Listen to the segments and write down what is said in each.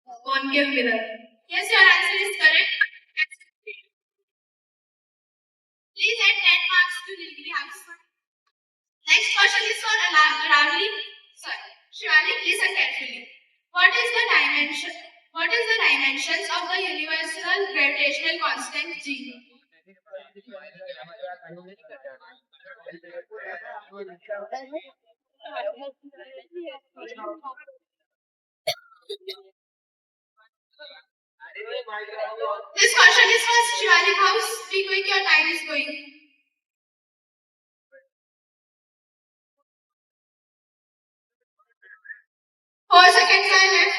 concave mirror. Yes, your answer is correct. Please add 10 marks to Nilgiri House. Next question is for Aravali. Sorry, Shivalik, listen carefully. What is the dimensions of the universal gravitational constant G? This question is for Shivalik House. Be quick, your time is going. 4 seconds are left.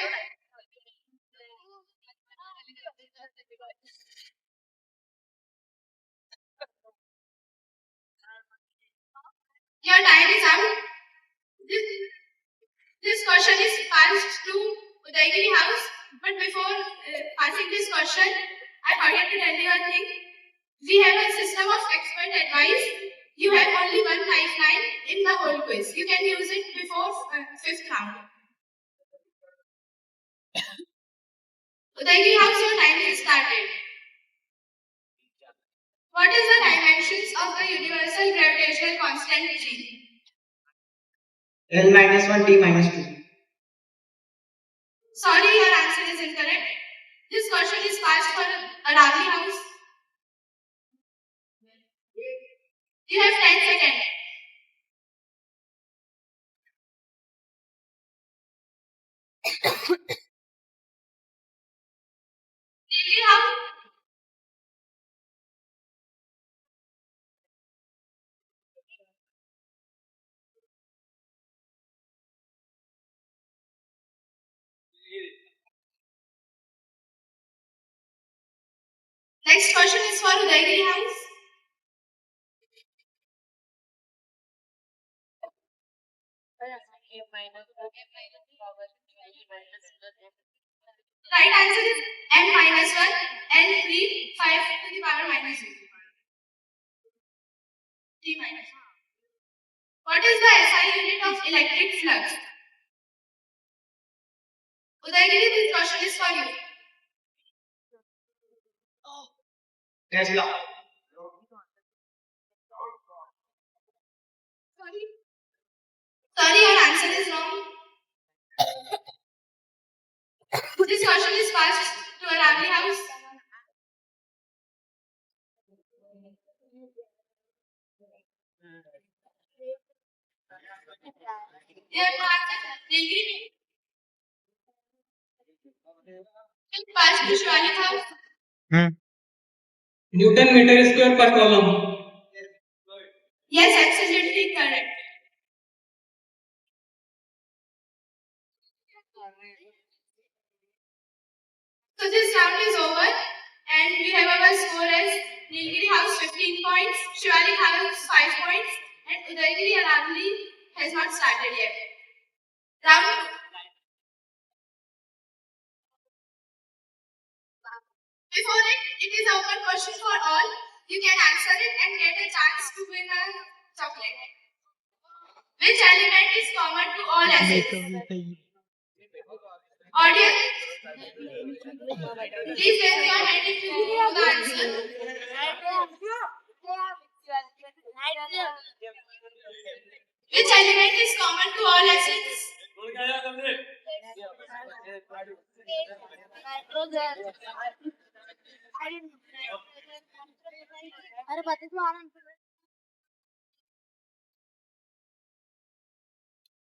Your time is out. This question is passed to Udaygiri House. But before passing this question, I forgot to tell you a thing. We have a system of expert advice. You have only one lifeline in the whole quiz. You can use it before 5th round. Udaygiri House, your time has started. What is the dimensions of the universal gravitational constant G? L minus 1, T minus 2. Sorry, your answer is incorrect. This question is passed for Aravali House. You have 10 seconds. Nilgiri House. Next question is for Udaygiri House. Right answer is m minus 1 and 3, 5 to the power minus 2. T minus 1. What is the SI unit of electric flux? Udaygiri, this question is for you. Tesla. Sorry, your answer is wrong. This question is passed to Aravali House. Your answer, Nilgiri. Passed to Shivalik House. Newton meter square per column. Yes, absolutely correct. So this round is over and we have our score as Nilgiri House 15 points, Shivalik House 5 points and Udaygiri Aravali has not started yet. Round 2. Before it is an open question for all. You can answer it and get a chance to win a chocolate. Which element is common to all acids? Audience, please raise your hand if you know the answer. Which element is common to all acids?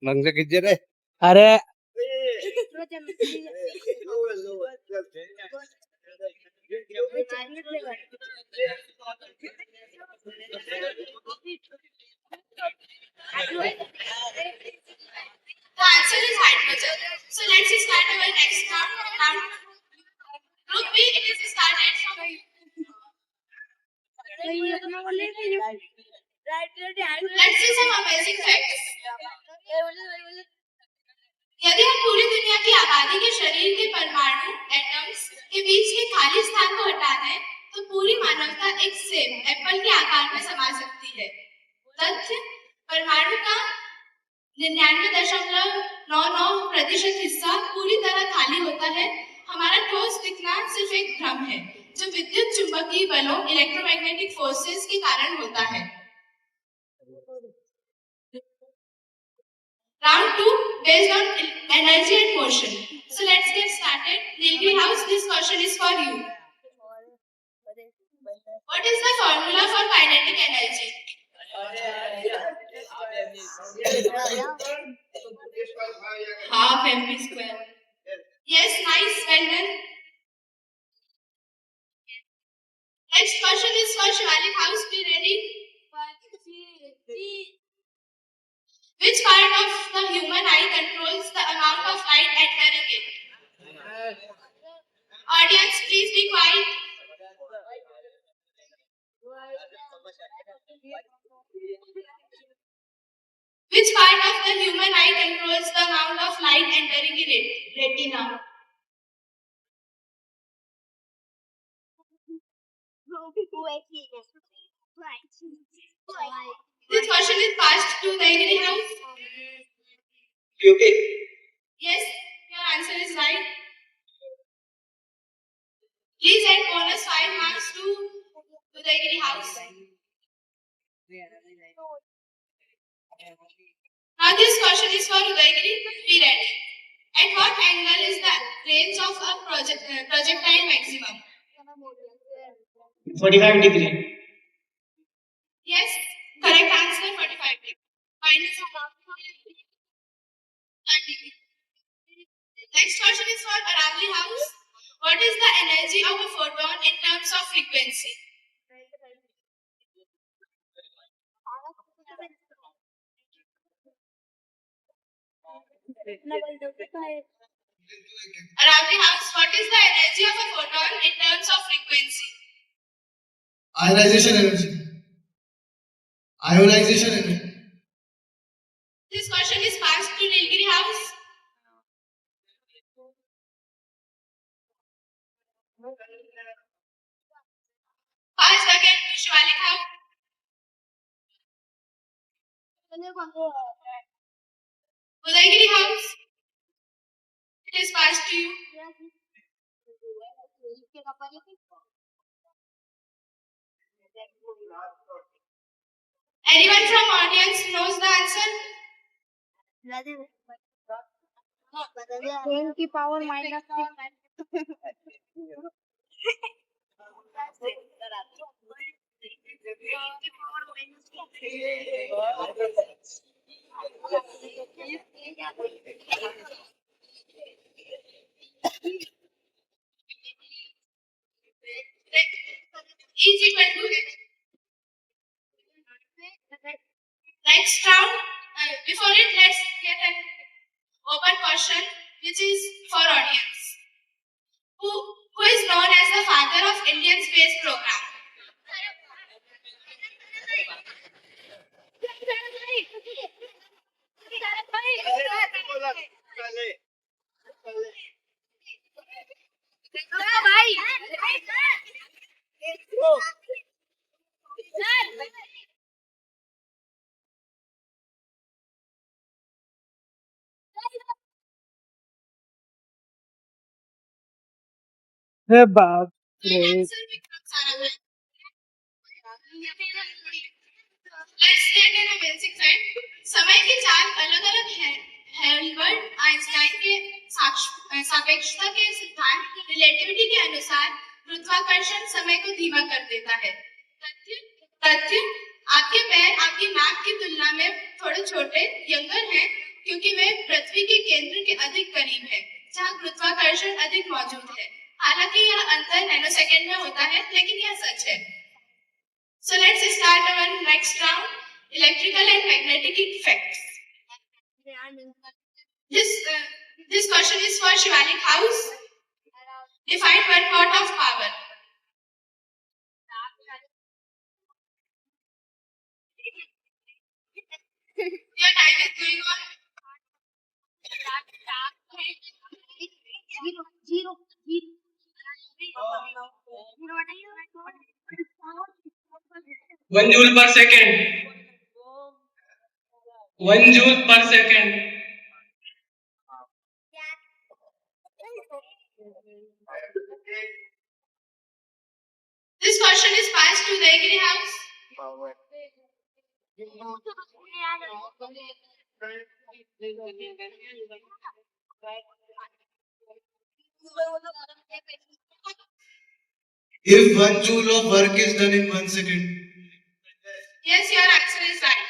मंगसे खींचे रे अरे The answer is hydrogen. So let's start our next round. Group B, it is started from. Let's see some amazing facts. यदि हम पूरी दुनिया की आबादी के शरीर के परमाणु एटम्स के बीच के खाली स्थान को हटा दें तो पूरी मानवता एक सेब एप्पल के आकार में समा सकती है। तथ्य परमाणु का 99.99% हिस्सा पूरी तरह खाली होता है हमारा ठोस दिखना सिर्फ एक भ्रम है जो विद्युत चुंबकीय बलों इलेक्ट्रोमैग्नेटिक फोर्सेस के कारण होता है। Round 2 based on energy and motion. So let's get started. Nilgiri House, this question is for you. What is the formula for kinetic energy? Half mv square. Yes, nice, well done. Next question is for Shivalik House. Be ready. Which part of the human eye controls the amount of light entering it? Audience, please be quiet. Which part of the human eye controls the amount of light entering in it? Retina. This question is passed to the Nilgiri House. Pupil. Yes, your answer is right. Please add bonus 5 marks to Udaygiri House. Now this question is for Udaygiri. Be ready. At what angle is the range of a projectile maximum? 45 degree. Yes, correct answer 45 degree. Minus 30. Next question is for Aravali House. What is the energy of a photon in terms of frequency? Aravali House, what is the energy of a photon in terms of frequency? Ionization energy. Ionization energy. This question is passed to Nilgiri House. Passed again to Shivalik House. Udaygiri House. It is passed to you. Anyone from audience knows the answer? 10 की power minus Is equal to it. Next round. Before it, let's get an open question which is for audience. Who is known as the father of Indian space program? बाप The answer becomes Sarabhai. Let's get an basic fact. समय की चार अलग-अलग हेल्बर्ट Einstein के सापेक्षता के सिद्धांत relativity के अनुसार गुरुत्वाकर्षण समय को धीमा कर देता है। तथ्य आपके पैर आपकी नाक की तुलना में थोड़े छोटे यंगर हैं क्योंकि वे पृथ्वी के केंद्र के अधिक करीब है जहां गुरुत्वाकर्षण अधिक मौजूद है। हालांकि यह अंतर नैनोसेकंड में होता है लेकिन यह सच है। So let's start our next round, electrical and magnetic effects. This question is for Shivalik House. Define 1 watt of power. Your time is going on. Zero. 1 joule per second. 1 joule per second. This question is passed to Udayagiri House. If 1 joule of work is done in 1 second, Yes, your answer is right.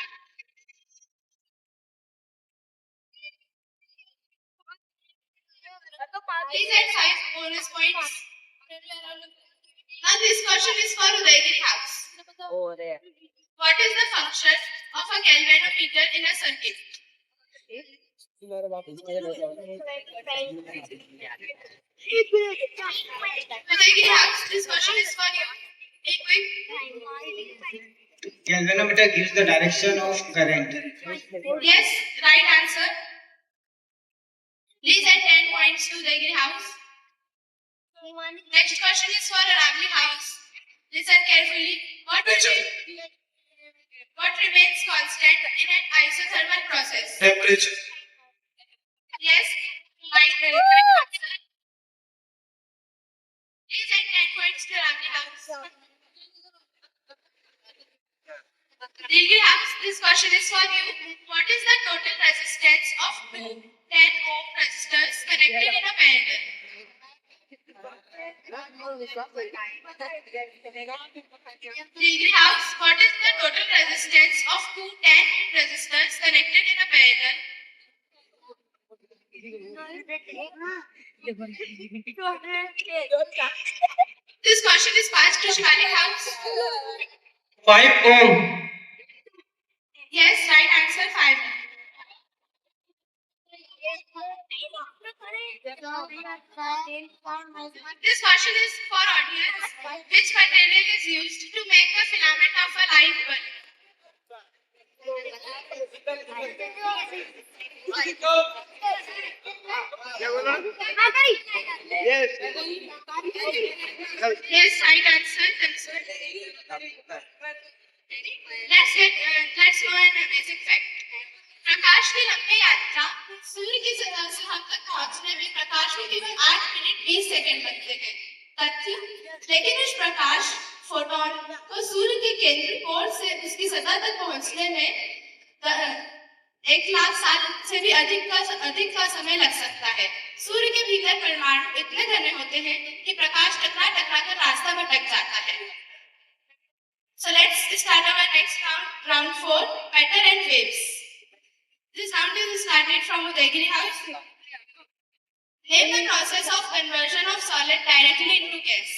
Please add 5 bonus points. Now this question is for Udayagiri House. What is the function of a galvanometer in a circuit? Udayagiri House, this question is for you. Be quick. Galvanometer gives the direction of current. Yes, right answer. Please add 10 points to Udayagiri House. Next question is for Aravali House. Listen carefully. What remains constant in an isothermal process? temperature. Yes, right answer. Please add 10 points to Aravali House. Nilgiri House, this question is for you. What is the total resistance of two 10-ohm resistors connected in a parallel? Nilgiri House, what is the total resistance of two 10-ohm resistors connected in a parallel? This question is passed to Shivalik House. 5 ohm. Yes, right answer 5. This question is for audience. Which material is used to make the filament of a light bulb? Yes, right answer. Let's know an amazing fact. प्रकाश की लंबी यात्रा सूर्य की सतह से हम तक पहुंचने में प्रकाश को केवल 8 मिनट 20 सेकंड लगते हैं। तथ्य, लेकिन इस प्रकाश फोटोन को सूर्य के केंद्र कोण से उसकी सतह तक पहुंचने में 1 लाख साल से भी अधिक का समय लग सकता है। सूर्य के भीतर परमाणु इतने घने होते हैं कि प्रकाश टकरा कर रास्ता भटक जाता है। So let's start our next round 4, matter and waves. This round is started from Udayagiri House. Name the process of conversion of solid directly into gas.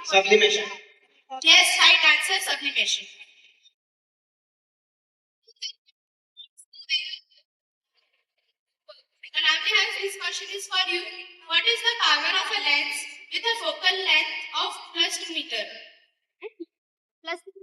Sublimation. Yes, right answer, sublimation. Anamni House, this question is for you. What is the power of a lens with a focal length of +2 meter? 1/2.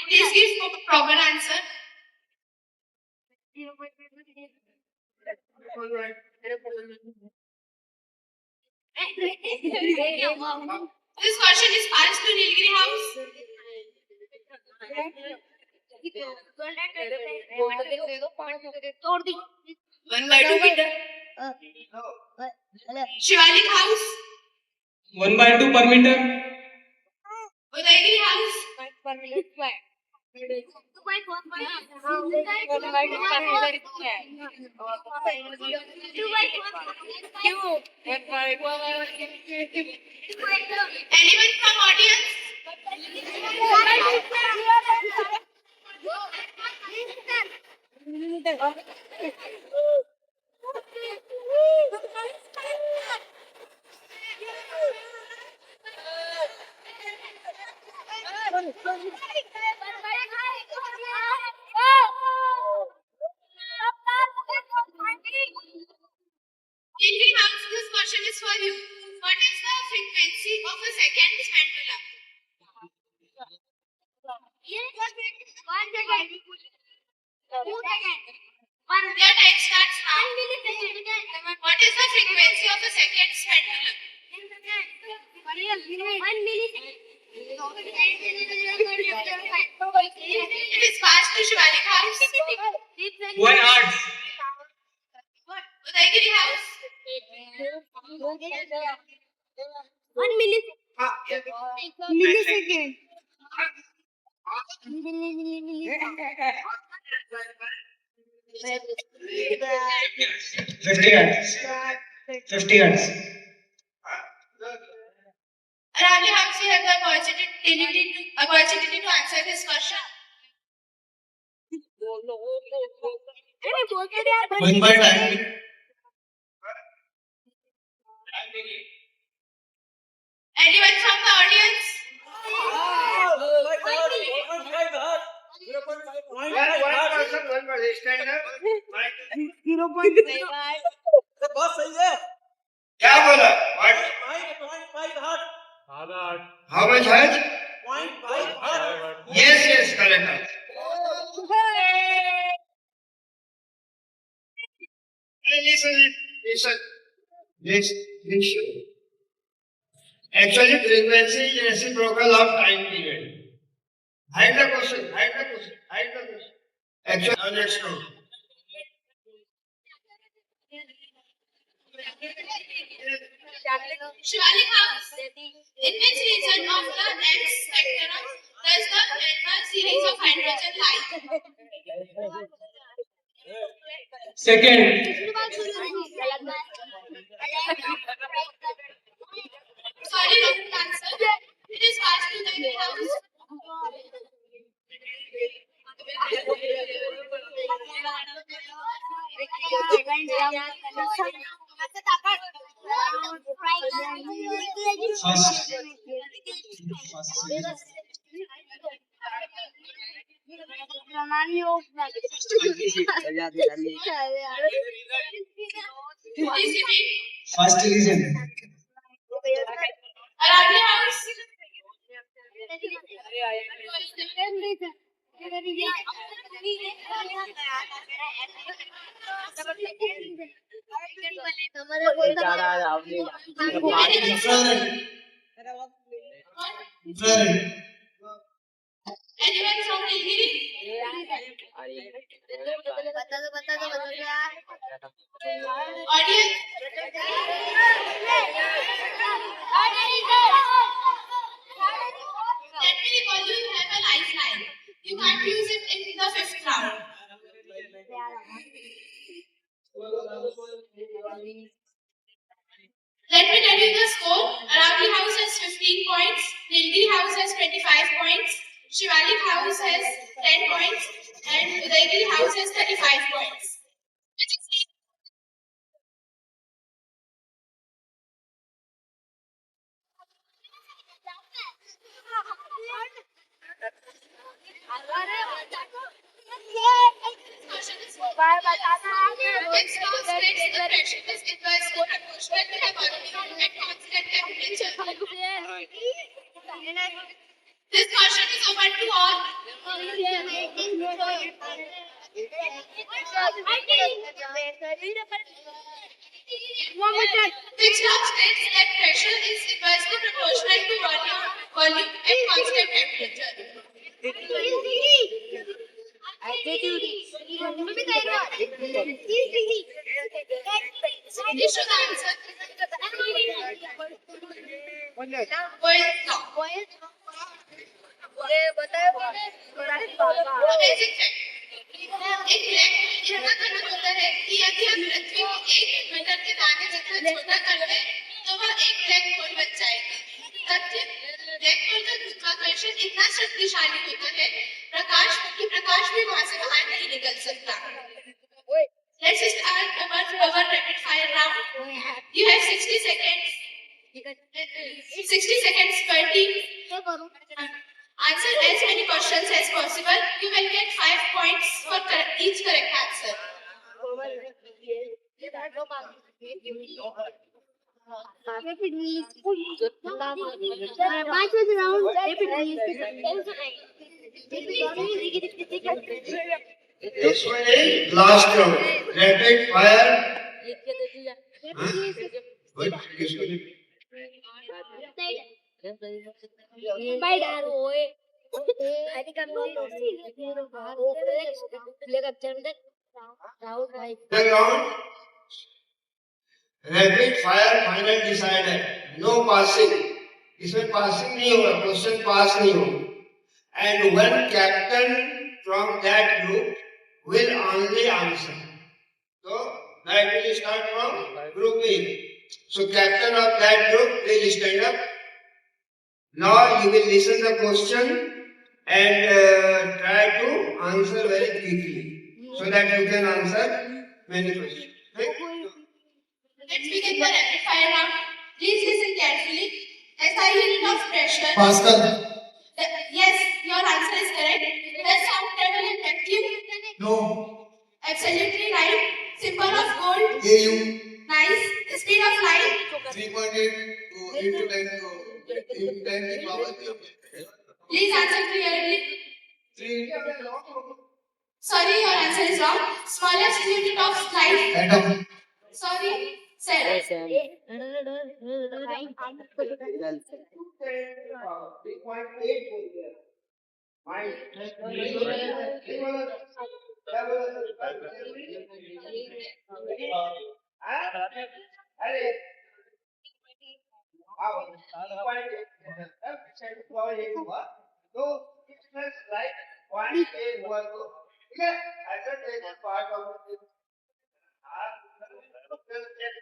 Please give proper answer. This question is passed to Nilgiri House. 1/2 meter. Shivalik House. 1/2 per meter. Udayagiri House. 2/4. Anyone from audience? Nilgiri House, this question is for you. What is the frequency of a second's pendulum? Your time starts now. What is the frequency of a second's pendulum? It is fast to Shivalik House. 1 hour. Udaigiri House. 1 millisecond. 50 hertz. 50 hertz. Around your house, you have the opportunity to answer this question. 1 by time. Anyone from the audience? क्या बोला? How much height? Yes, correct. Listen. Actually, frequency is reciprocal of time period. Hide the question. Actually, now let's go. Shivalik House. In which region of the X spectrum does the Elmer series of hydrogen lie? Second. Sorry, wrong answer. It is fast to the house. Please repeat. First reason. Around your house. Infrared. Anyone from Nilgiri? Audience? Let me recall you have a lifeline. You can't use it in the fifth round. Let me tell you the score. Aravali House has 15 points. Nilgiri House has 25 points. Shivalik House has 10 points. And Udaigiri House has 35 points. Next round states the pressure is inversely proportional to the volume at constant temperature. This question is open to all. Which law states that pressure is inversely proportional to volume at constant temperature? You should answer. Boyle's law. Amazing fact. एक black इतना घना होता है कि यदि हम पृथ्वी को 1 metre के दाने जितना छोटा कर दें तो वह एक ब्लैक होल बन जाएगी। तथ्य ब्लैक होल का गुरुत्वाकर्षण इतना शक्तिशाली होता है कि प्रकाश भी वहां से बाहर नहीं निकल सकता। Let's start our rapid fire round. You have 60 seconds. 60 seconds per team. Answer as many questions as possible. You will get 5 points for each correct answer. This one is last round. Rapid fire. Huh? What? This one is- By Darrow. I think I'm not The round. Rapid fire final decider. No passing. इसमें passing नहीं होगा. Question pass नहीं होगा. And one captain from that group will only answer. So that will start from group A. So captain of that group, please stand up. Now you will listen the question and try to answer very quickly so that you can answer many questions. Okay? Let's begin the rapid fire round. Please listen carefully. SI unit of pressure. Pascal. Yes, your answer is correct. Does sound travel in vacuum? No. Absolutely right. Symbol of gold. AU. Nice. The speed of light. 3.8 into 10 in 10 की power 3. Please answer clearly. 3 Sorry, your answer is wrong. Smallest unit of light. atom. Sorry, sir. 3.8.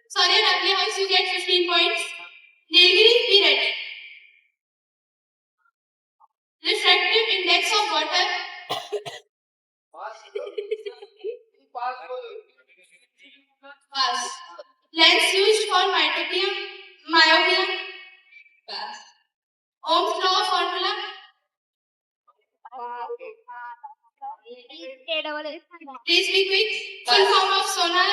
Sorry, Lovely House, you get 15 points. Nilgiri, be ready. Refractive index of water. Pass. Lens used for myopia. Pass. Ohm's law formula. Please be quick. Full form of sonar.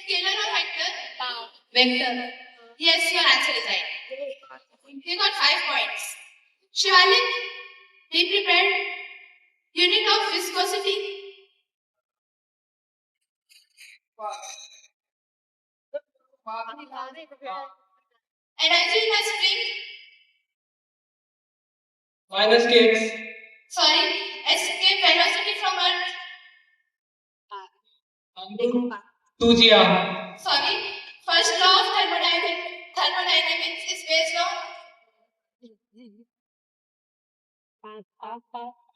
Scalar or vector? Vector. Yes, your answer is right. You got 5 points. Shivalik, be prepared. Unit of viscosity. Energy in a spring. Minus kx. Sorry, escape velocity from Earth. 2gr. Sorry, first law of thermodynamics is based on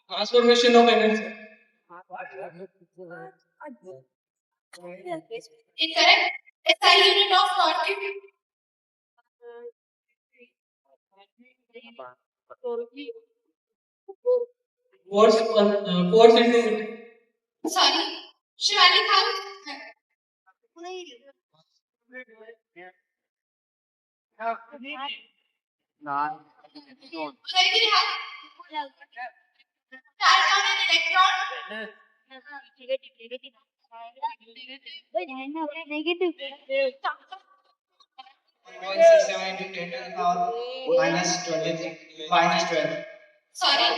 Transformation of energy. incorrect. SI unit of torque. Force into Sorry, Shivalik house. Udaygiri house. Charge on an electron. Negative. 1.67 into 10 to the power minus 23 minus 12. Sorry,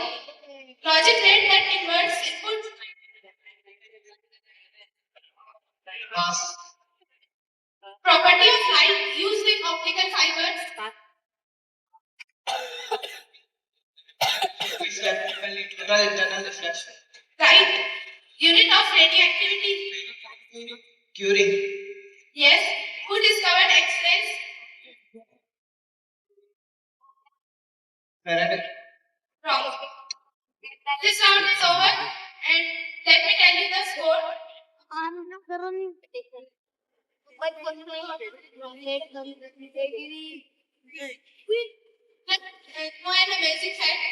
logic rate that inverts input. Pass. Property of light used in optical fibers. Internal reflection. Right. Unit of radioactivity. Curie. Yes. Who discovered X-rays? Faraday. Wrong. This round is over, and let me tell you the score. Know an amazing fact.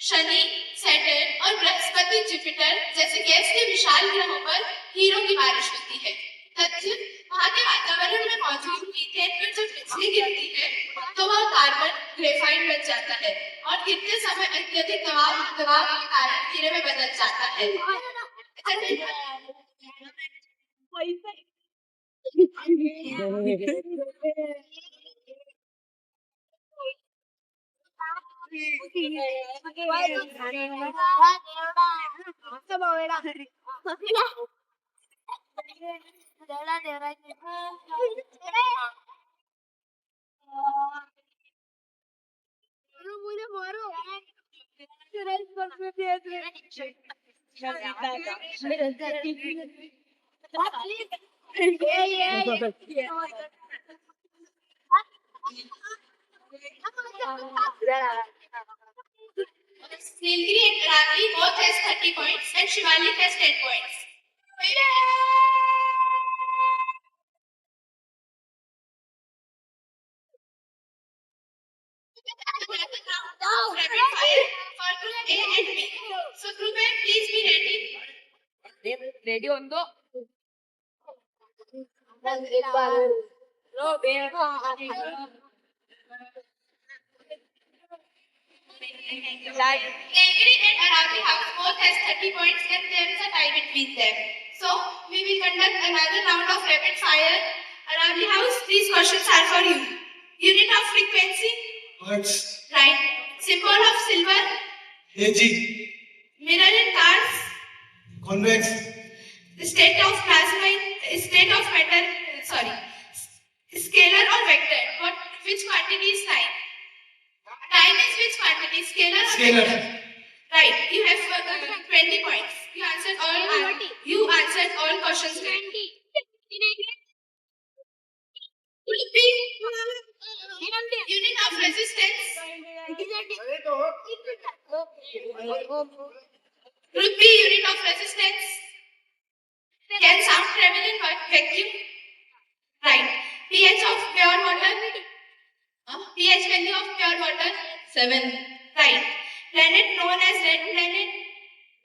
Shani, Saturn और Brihaspati, Jupiter जैसे gas के विशाल ग्रहों पर hero की बारिश होती है। तथ्य वहाँ के वातावरण में मौजूद मीथेन पर जब बिजली गिरती है तो वह कार्बन ग्रेफाइट बन जाता है और गिरते समय अत्यधिक दबाव के कारण हीरे में बदल जाता है। Nilgiri and Aravali both has 30 points and Shivalik has 10 points. Rapid fire for group A and B. So group A, please be ready. Ready on the Nilgiri and Aravali house both has 30 points and there is a tie between them. So we will conduct another round of rapid fire. Aravali house, these questions are for you. Unit of frequency, Hertz. right. Symbol of silver, Ag. mirror in cars, Convex. state of plasma, state of matter, scalar or vector. Which quantity is time? Time is which quantity? Scalar or Scalar. vector? Right. You have 20 points. You answered all questions right. Unit of resistance. Group B, unit of resistance. Can sound travel in vacuum? Right. pH of pure water. pH value of pure water? 7. Right. Planet known as red planet?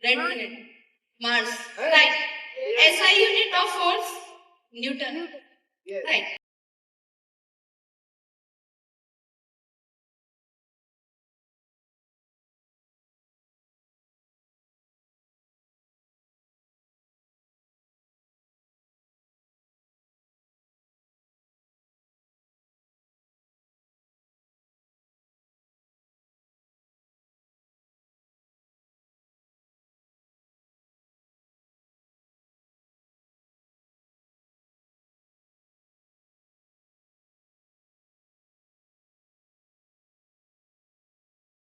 Red planet. Mars. Right. SI unit of force? Newton. Right.